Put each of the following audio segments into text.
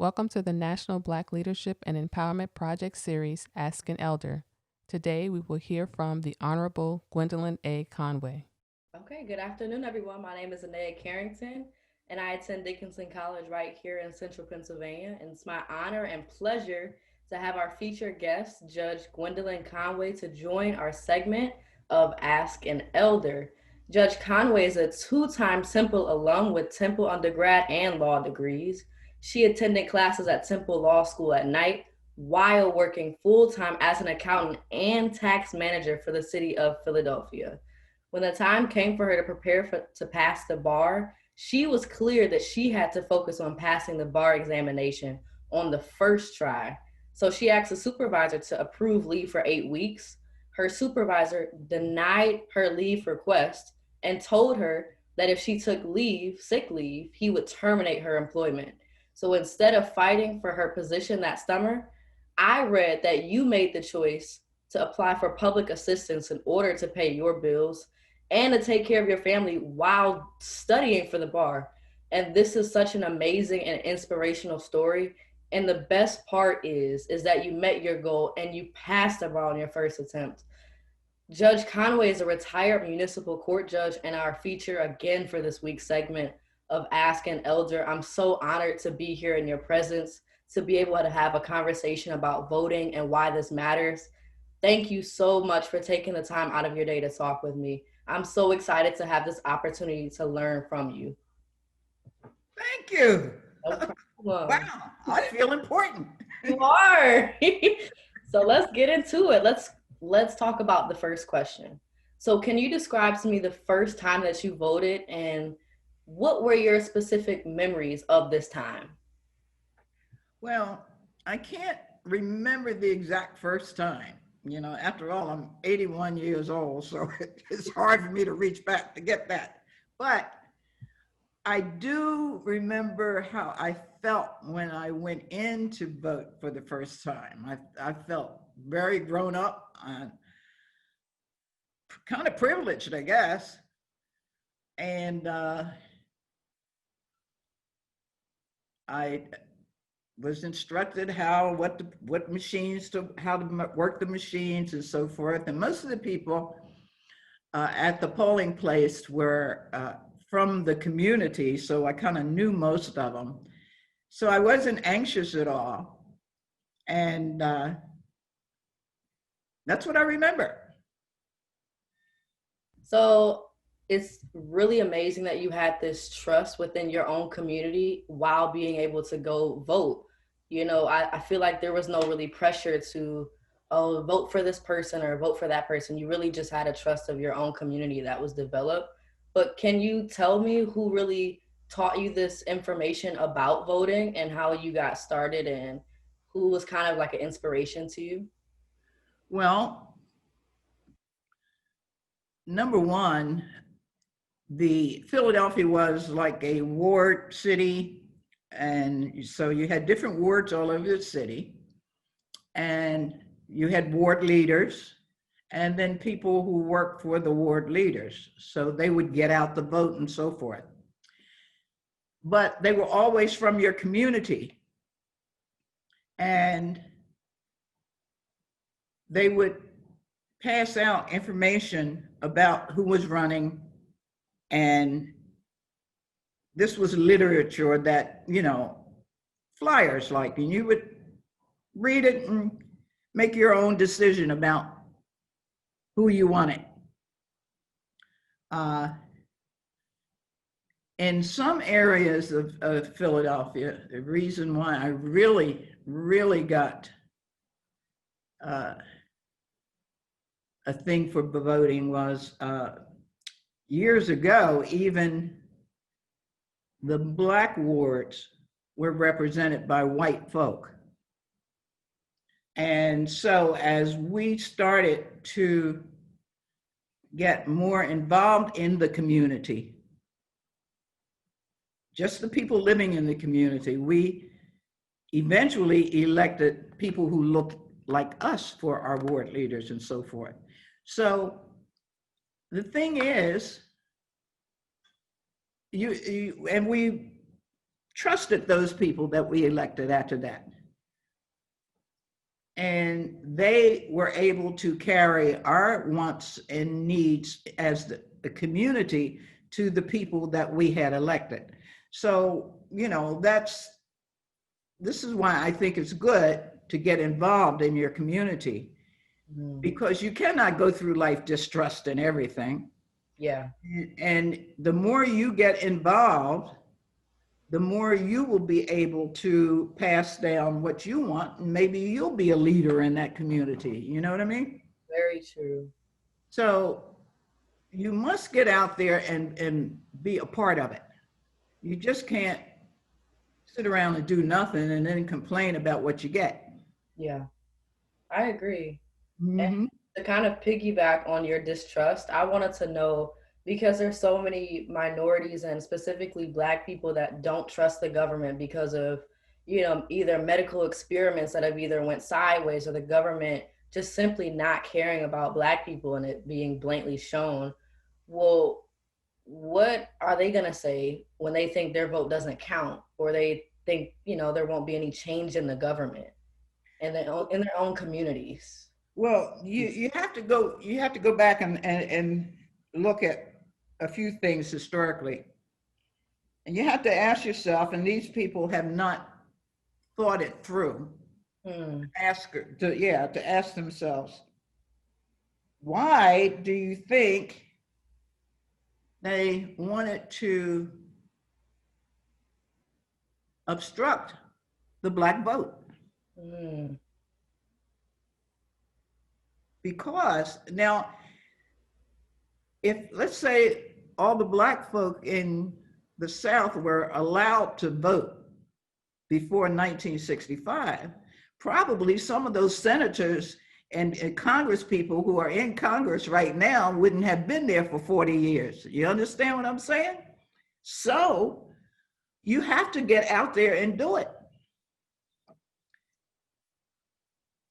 Welcome to the National Black Leadership and Empowerment Project series, Ask an Elder. Today we will hear from the Honorable Gwendolyn A. Conway. Okay, good afternoon, everyone. My name is Anea Carrington, and I attend Dickinson College right here in central Pennsylvania. And it's my honor and pleasure to have our featured guest, Judge Gwendolyn Conway, to join our segment of Ask an Elder. Judge Conway is a two-time Temple alum with Temple undergrad and law degrees. She attended classes at Temple Law School at night while working full-time as an accountant and tax manager for the city of Philadelphia. When the time came for her to prepare to pass the bar, she was clear that she had to focus on passing the bar examination on the first try. So she asked the supervisor to approve leave for 8 weeks. Her supervisor denied her leave request and told her that if she took leave, sick leave, he would terminate her employment. So instead of fighting for her position that summer, I read that you made the choice to apply for public assistance in order to pay your bills and to take care of your family while studying for the bar. And this is such an amazing and inspirational story. And the best part is that you met your goal and you passed the bar on your first attempt. Judge Conway is a retired municipal court judge and our feature again for this week's segment of Ask an Elder. I'm so honored to be here in your presence, to be able to have a conversation about voting and why this matters. Thank you so much for taking the time out of your day to talk with me. I'm so excited to have this opportunity to learn from you. Thank you. No Wow, problem. I feel important. You are. So let's get into it. Let's talk about the first question. So can you describe to me the first time that you voted and what were your specific memories of this time? Well, I can't remember the exact first time. After all, I'm 81 years old, so it's hard for me to reach back to get that. But I do remember how I felt when I went in to vote for the first time. I felt very grown up and kind of privileged, I guess. And I was instructed how to work the machines and so forth. And most of the people at the polling place were from the community, so I kind of knew most of them. So I wasn't anxious at all. And that's what I remember. So it's really amazing that you had this trust within your own community while being able to go vote. I feel like there was no really pressure to, oh, vote for this person or vote for that person. You really just had a trust of your own community that was developed. But can you tell me who really taught you this information about voting and how you got started and who was kind of like an inspiration to you? Well, number one, the Philadelphia was like a ward city. And so you had different wards all over the city. And you had ward leaders and then people who worked for the ward leaders. So they would get out the vote and so forth. But they were always from your community. And they would pass out information about who was running. And this was literature that, flyers like, and you would read it and make your own decision about who you wanted. In some areas of Philadelphia, the reason why I really, really got a thing for voting was years ago, even the Black wards were represented by white folk. And so as we started to get more involved in the community, just the people living in the community, we eventually elected people who looked like us for our ward leaders and so forth. So the thing is, and we trusted those people that we elected after that. And they were able to carry our wants and needs as the community to the people that we had elected. So, this is why I think it's good to get involved in your community, because you cannot go through life distrusting everything. Yeah. And the more you get involved, the more you will be able to pass down what you want, and maybe you'll be a leader in that community. You know what I mean? Very true. So you must get out there and be a part of it. You just can't sit around and do nothing and then complain about what you get. Yeah, I agree. Mm-hmm. And to kind of piggyback on your distrust, I wanted to know, because there's so many minorities and specifically Black people that don't trust the government because of, either medical experiments that have either went sideways, or the government just simply not caring about Black people and it being blatantly shown. Well, what are they going to say when they think their vote doesn't count, or they think, there won't be any change in the government and in their own communities? Well, you have to go back and look at a few things historically. And you have to ask yourself, and these people have not thought it through, to ask themselves, why do you think they wanted to obstruct the Black vote? Because now, if let's say all the Black folk in the South were allowed to vote before 1965, probably some of those senators and Congress people who are in Congress right now wouldn't have been there for 40 years. You understand what I'm saying? So you have to get out there and do it.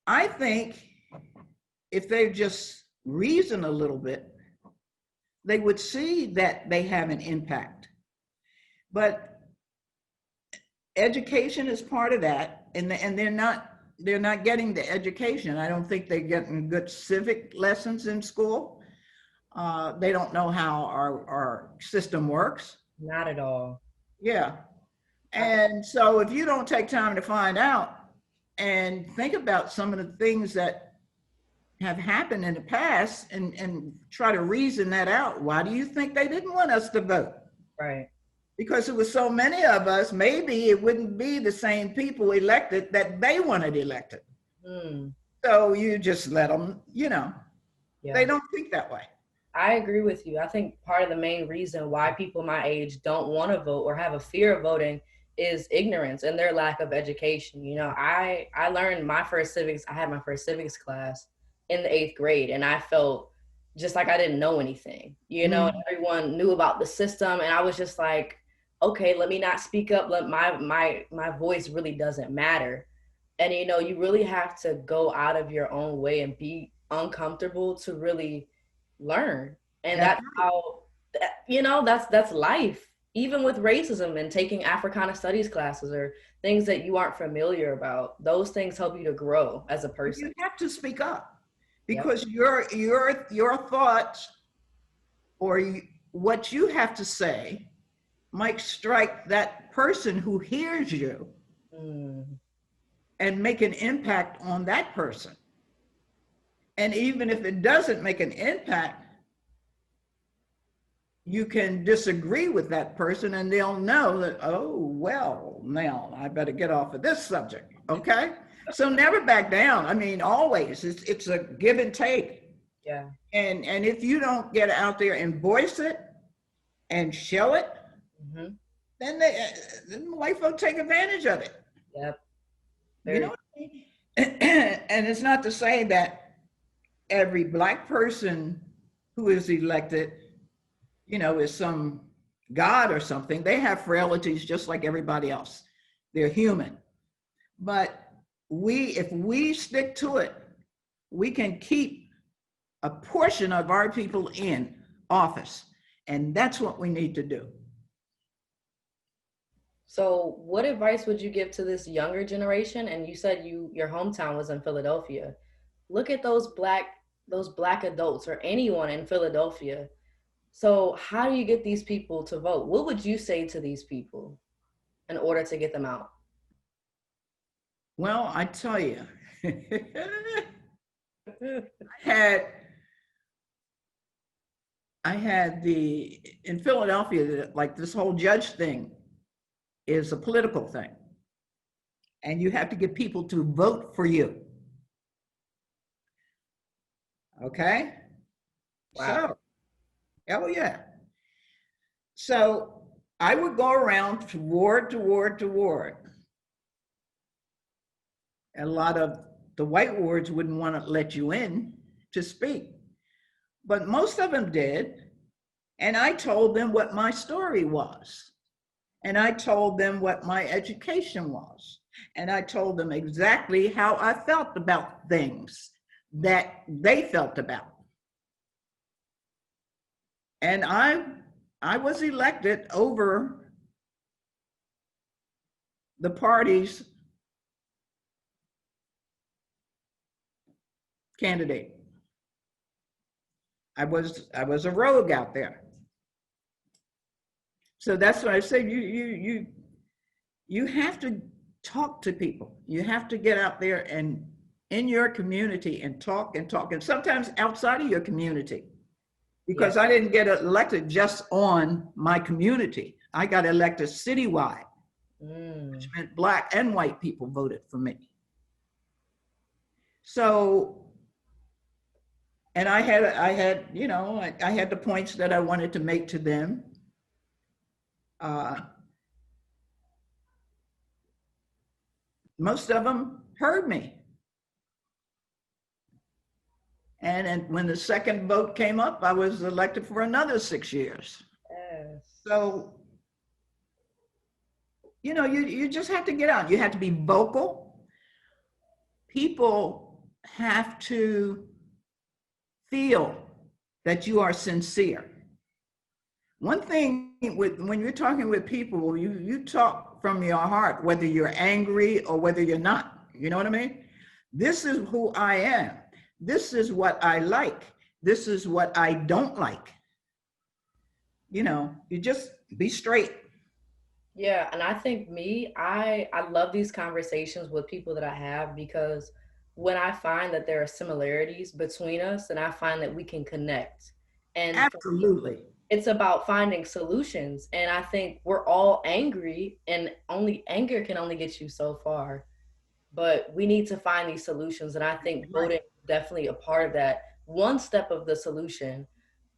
I think if they just reason a little bit, they would see that they have an impact. But education is part of that, and they're not getting the education. I don't think they're getting good civic lessons in school. They don't know how our system works. Not at all. Yeah. And so if you don't take time to find out and think about some of the things that have happened in the past and try to reason that out, why do you think they didn't want us to vote? Right. Because it was so many of us, maybe it wouldn't be the same people elected that they wanted elected. So you just let them, they don't think that way. I agree with you. I think part of the main reason why people my age don't want to vote or have a fear of voting is ignorance and their lack of education. I learned my first civics, I had my first civics class in the 8th grade, and I felt just like I didn't know anything, and everyone knew about the system, and I was just like, okay, let me not speak up. Let my voice really doesn't matter. And you really have to go out of your own way and be uncomfortable to really learn. And that's how, that's life. Even with racism and taking Africana studies classes or things that you aren't familiar about, those things help you to grow as a person. You have to speak up, because your thoughts or what you have to say might strike that person who hears you and make an impact on that person. And even if it doesn't make an impact, you can disagree with that person and they'll know that, oh, well, now I better get off of this subject, okay? So never back down. I mean, always, it's a give and take. Yeah. And if you don't get out there and voice it and show it, then white folk take advantage of it. Yep. You know what I mean? And it's not to say that every Black person who is elected, is some god or something. They have frailties just like everybody else. They're human. But if we stick to it, we can keep a portion of our people in office. And that's what we need to do. So, what advice would you give to this younger generation? And you said your hometown was in Philadelphia. Look at those black adults or anyone in Philadelphia. So, how do you get these people to vote? What would you say to these people in order to get them out? Well, I tell you, had I had in Philadelphia, like this whole judge thing is a political thing. And you have to get people to vote for you. Okay? Wow. So, oh yeah. So I would go around to ward to ward to ward. A lot of the white wards wouldn't want to let you in to speak, but most of them did. And I told them what my story was. And I told them what my education was. And I told them exactly how I felt about things that they felt about. And I was elected over the party's candidate. I was a rogue out there. So that's what I say. You have to talk to people. You have to get out there and in your community and talk and talk, and sometimes outside of your community. Because Yeah. I didn't get elected just on my community. I got elected citywide, which meant Black and white people voted for me. So, and I had, I had the points that I wanted to make to them. Most of them heard me. And when the second vote came up, I was elected for another 6 years. Yes. So, you just have to get out. You have to be vocal. People have to feel that you are sincere. One thing when you're talking with people, you talk from your heart, whether you're angry or whether you're not. You know what I mean? This is who I am. This is what I like. This is what I don't like. You just be straight. Yeah, and I think I love these conversations with people that I have because when I find that there are similarities between us and I find that we can connect. And for me, Absolutely. it's about finding solutions. And I think we're all angry and only anger can only get you so far. But we need to find these solutions. And I think Right. voting is definitely a part of that. One step of the solution.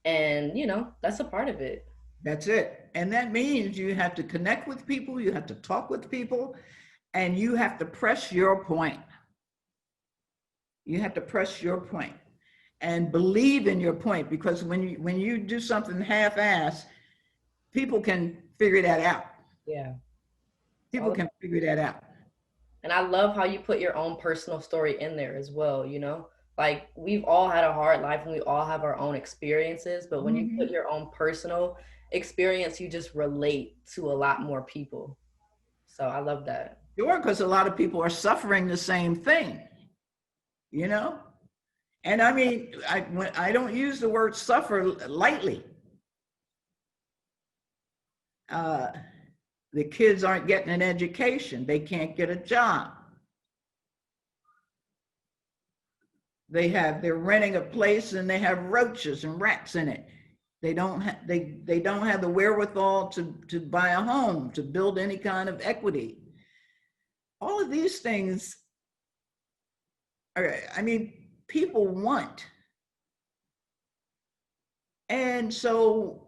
And, that's a part of it. That's it. And that means you have to connect with people, you have to talk with people, and you have to press your point. You have to press your point and believe in your point, because when you do something half-ass, people can figure that out. Yeah. People can figure that out. And I love how you put your own personal story in there as well, Like we've all had a hard life and we all have our own experiences, but when you put your own personal experience, you just relate to a lot more people. So I love that. Sure, because a lot of people are suffering the same thing, you know? And I mean, I don't use the word suffer lightly. The kids aren't getting an education. They can't get a job. They're renting a place and they have roaches and rats in it. They don't have the wherewithal to buy a home, to build any kind of equity. All of these things people want. And so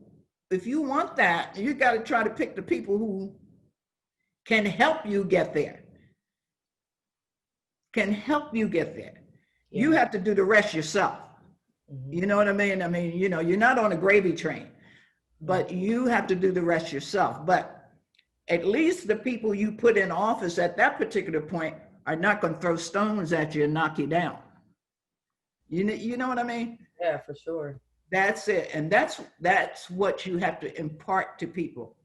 if you want that, you got to try to pick the people who can help you get there. Yeah. You have to do the rest yourself. Mm-hmm. You know what I mean? I mean, you're not on a gravy train, but you have to do the rest yourself. But at least the people you put in office at that particular point are not going to throw stones at you and knock you down. You know what I mean? Yeah, for sure. That's it. And that's what you have to impart to people.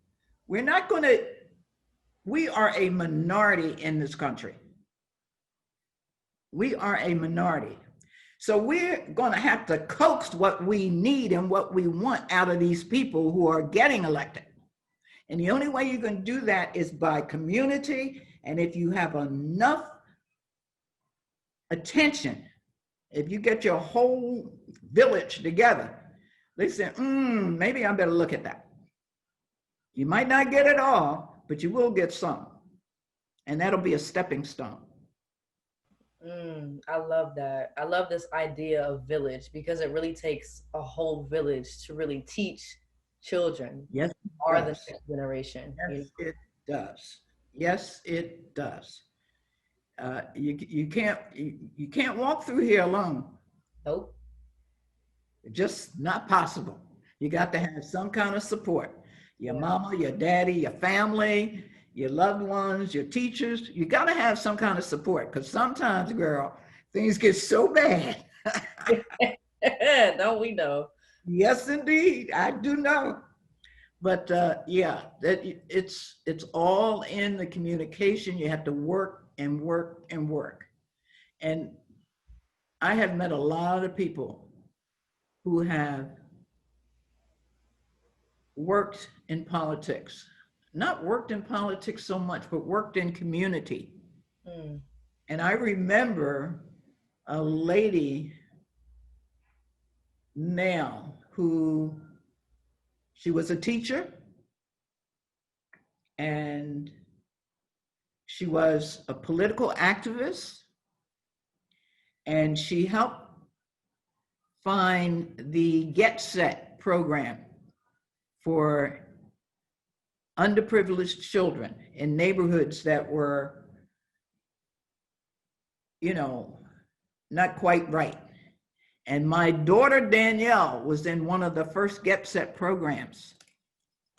We're not going to we are a minority in this country. We are a minority. So we're going to have to coax what we need and what we want out of these people who are getting elected. And the only way you can do that is by community. And if you have enough attention, if you get your whole village together, they say, maybe I better look at that. You might not get it all, but you will get some. And that'll be a stepping stone. I love that. I love this idea of village because it really takes a whole village to really teach children. Yes, or the next generation. Yes, it does. Yes, it does. You can't walk through here alone. Nope. Just not possible. You got to have some kind of support. Your mama, your daddy, your family, your loved ones, your teachers. You got to have some kind of support because sometimes, girl, things get so bad. Don't we know? Yes, indeed. I do know. But yeah, it's all in the communication. You have to work and work and work. And I have met a lot of people who have worked in politics, not worked in politics so much, but worked in community. And I remember a lady now who, she was a teacher and she was a political activist, and she helped find the Get Set program for underprivileged children in neighborhoods that were, not quite right. And my daughter Danielle was in one of the first Get Set programs.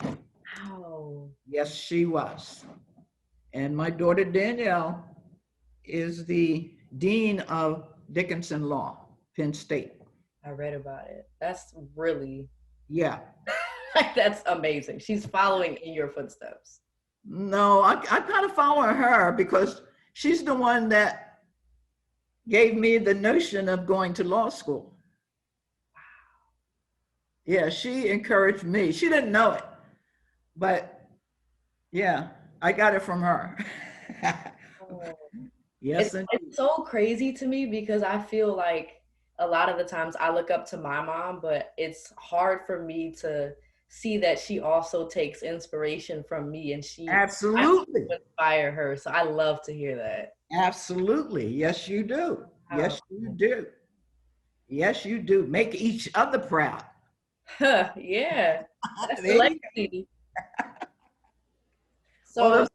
Wow. Yes, she was. And my daughter Danielle is the dean of Dickinson Law, Penn State. I read about it. That's really, yeah. That's amazing. She's following in your footsteps. No, I kind of follow her because she's the one that gave me the notion of going to law school. Wow. Yeah, she encouraged me. She didn't know it, but yeah, I got it from her. Yes, it's so crazy to me because I feel like a lot of the times I look up to my mom, but it's hard for me to see that she also takes inspiration from me, and she absolutely inspire her. So I love to hear that. Absolutely. Yes, you do. Yes, you do. Yes, you do. Make each other proud. Yeah. That's the legacy. So well,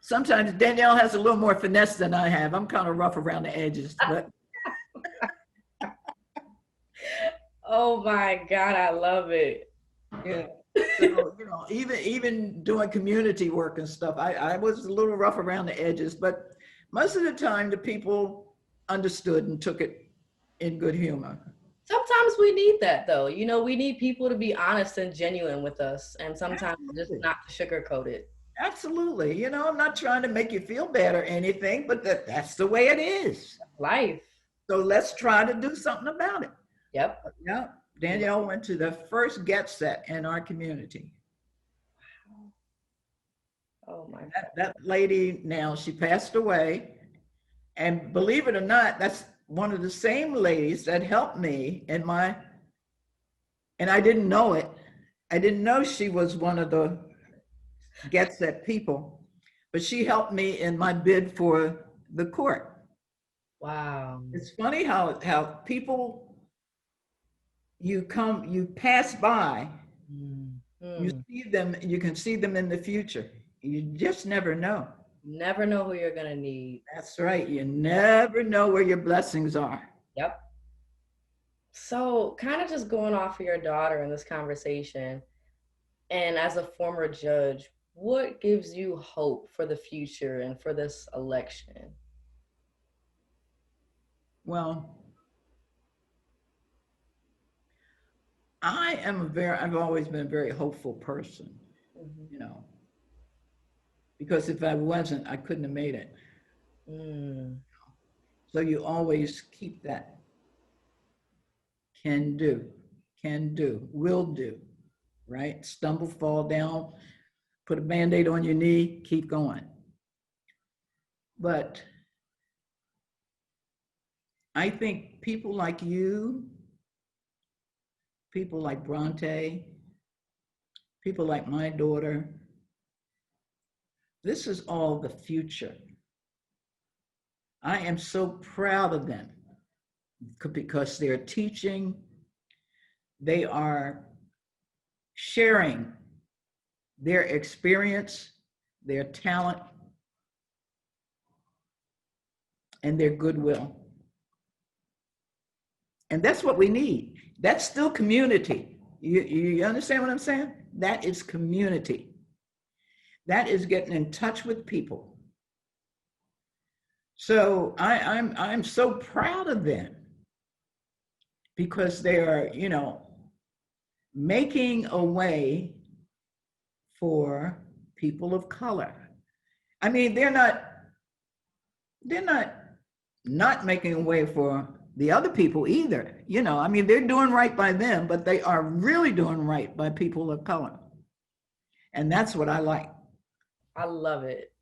sometimes Danielle has a little more finesse than I have. I'm kind of rough around the edges, but oh my God, I love it. Yeah. So, even doing community work and stuff, I was a little rough around the edges, but most of the time the people understood and took it in good humor. Sometimes we need that though. We need people to be honest and genuine with us, and sometimes just not to sugarcoat it. Absolutely. I'm not trying to make you feel bad or anything, but that's the way it is. Life. So let's try to do something about it. Yep. Yeah. Danielle went to the first Get Set in our community. Oh my God. That lady now, she passed away. And believe it or not, that's one of the same ladies that helped me and I didn't know it. I didn't know she was one of the Get Set people, but she helped me in my bid for the court. Wow. It's funny how people, you pass by, you see them, you can see them in the future. You just never know. Never know who you're gonna need. That's right. You never know where your blessings are. Yep. So kind of just going off of your daughter in this conversation, and as a former judge, what gives you hope for the future and for this election? Well, I've always been a very hopeful person, because if I wasn't, I couldn't have made it. Mm. So you always keep that can do, will do, right? Stumble, fall down, put a Band-Aid on your knee, keep going. But I think people like you, people like Bronte, people like my daughter, this is all the future. I am so proud of them because they're teaching, they are sharing their experience, their talent, and their goodwill. And that's what we need. That's still community. You understand what I'm saying? That is community. That is getting in touch with people. So I'm so proud of them because they are, making a way for people of color. I mean, they're not making a way for the other people either. I mean, they're doing right by them, but they are really doing right by people of color. And that's what I like. I love it.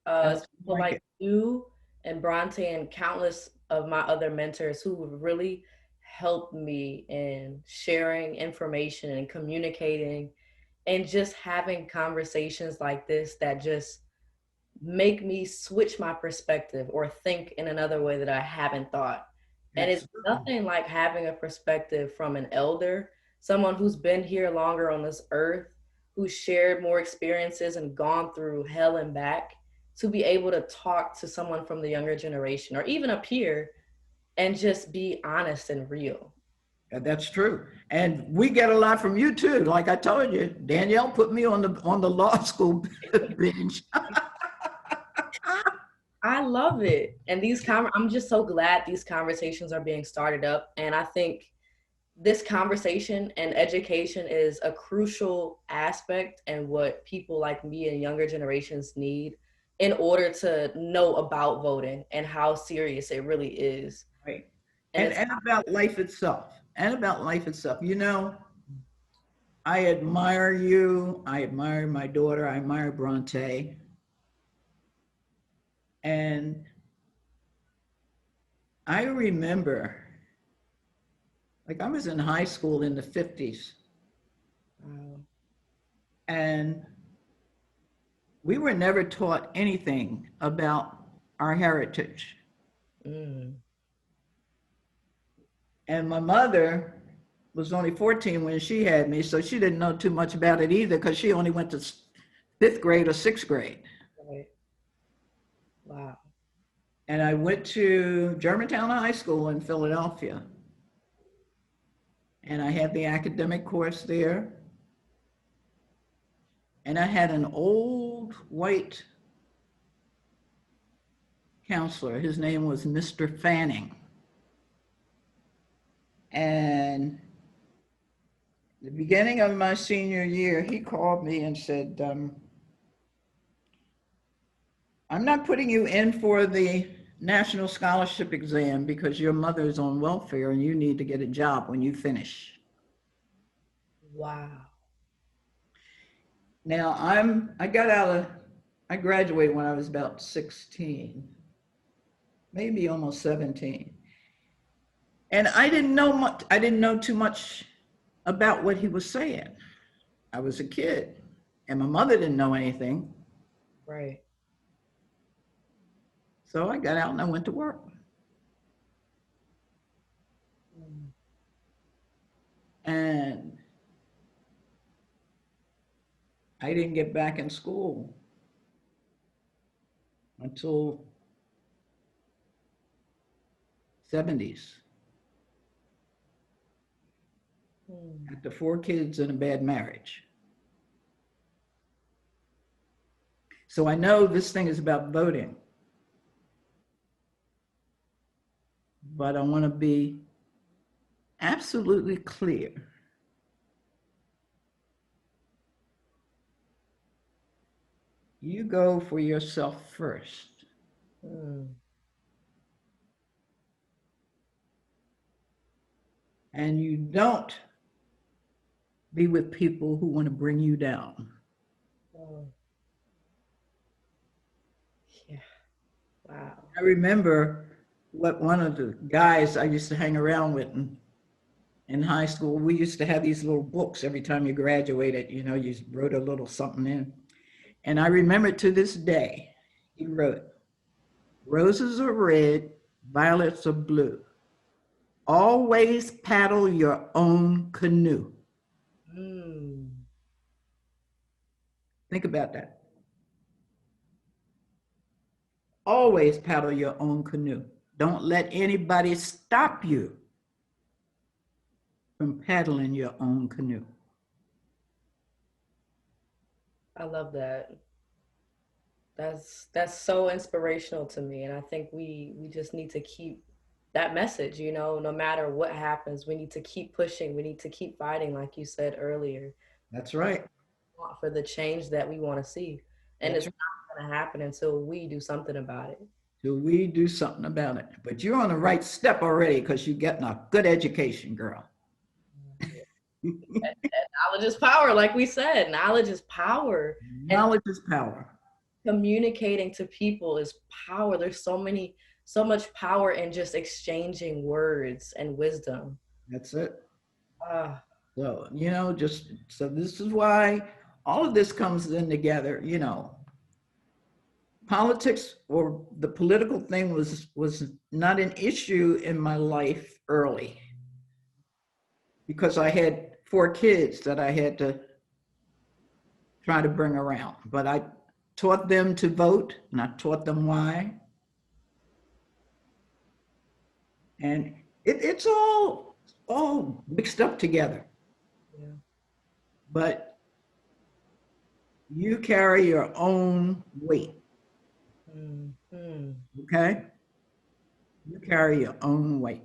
That's People like like it. you and Bronte and countless of my other mentors who have really helped me in sharing information and communicating and just having conversations like this that just make me switch my perspective or think in another way that I haven't thought. And it's Absolutely. nothing like having a perspective from an elder, someone who's been here longer on this earth, who's shared more experiences and gone through hell and back, to be able to talk to someone from the younger generation or even a peer and just be honest and real. That's true. And we get a lot from you too. Like I told you, Danielle put me on the law school bench. I love it. And I'm just so glad these conversations are being started up. And I think this conversation and education is a crucial aspect and what people like me and younger generations need in order to know about voting and how serious it really is. Right. And And it's and about life itself. And about life itself. I admire you. I admire my daughter. I admire Bronte. And I remember, like I was in high school in the 50s, um, and we were never taught anything about our heritage. mm, And my mother was only 14 when she had me, so she didn't know too much about it either because she only went to fifth grade or sixth grade. right. Wow. And I went to Germantown High School in Philadelphia. And I had the academic course there. And I had an old white counselor. His name was Mr. Fanning. And the beginning of my senior year, he called me and said, I'm not putting you in for the national scholarship exam because your mother is on welfare and you need to get a job when you finish. Wow. Now I graduated when I was about 16, maybe almost 17. And I didn't know much, I didn't know too much about what he was saying. I was a kid and my mother didn't know anything. Right. So I got out and I went to work. Mm, And I didn't get back in school until 70s mm. after 4 kids and a bad marriage. So I know this thing is about voting, but I want to be absolutely clear. You go for yourself first. Mm. And you don't be with people who want to bring you down. Oh, yeah. Wow. I remember what one of the guys I used to hang around with in high school, we used to have these little books every time you graduated, you know, you wrote a little something in. And I remember to this day, he wrote, roses are red, violets are blue. Always paddle your own canoe. Mm. Think about that. Always paddle your own canoe. Don't let anybody stop you from paddling your own canoe. I love that. That's so inspirational to me, and I think we just need to keep that message, you know, no matter what happens, we need to keep pushing, we need to keep fighting, like you said earlier, That's right. for the change that we want to see. And That's it's right. not going to happen until we do something about it. So we do something about it. But you're on the right step already because you're getting a good education, girl. Knowledge is power, like we said. Knowledge is power. And Knowledge is power. communicating to people is power. There's so much power in just exchanging words and wisdom. That's it. Ah, So, you know, just so this is why all of this comes in together, you know. Politics or the political thing was not an issue in my life early because I had 4 kids that I had to try to bring around. But I taught them to vote and I taught them why. And it's all mixed up together. yeah. But you carry your own weight, Mm-hmm. okay? You carry your own weight.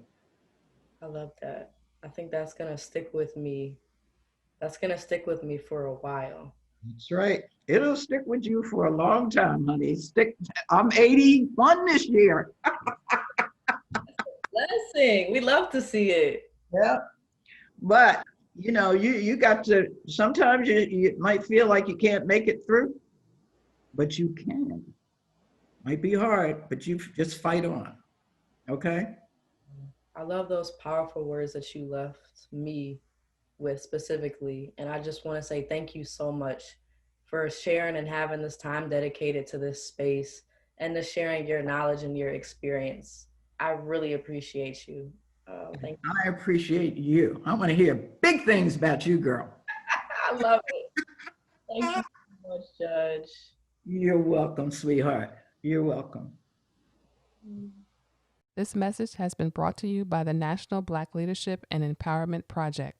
I love that. I think that's gonna stick with me. That's gonna stick with me for a while. That's right. It'll stick with you for a long time, honey. Stick. I'm 81 this year. Blessing. We love to see it. Yeah. But you know, you got to sometimes you might feel like you can't make it through, but you can. Might be hard, but you just fight on. Okay? I love those powerful words that you left me with specifically. And I just want to say thank you so much for sharing and having this time dedicated to this space and to sharing your knowledge and your experience. I really appreciate you. Thank you. I appreciate you. I want to hear big things about you, girl. I love it. Thank you so much, Judge. You're welcome, sweetheart. You're welcome. This message has been brought to you by the National Black Leadership and Empowerment Project.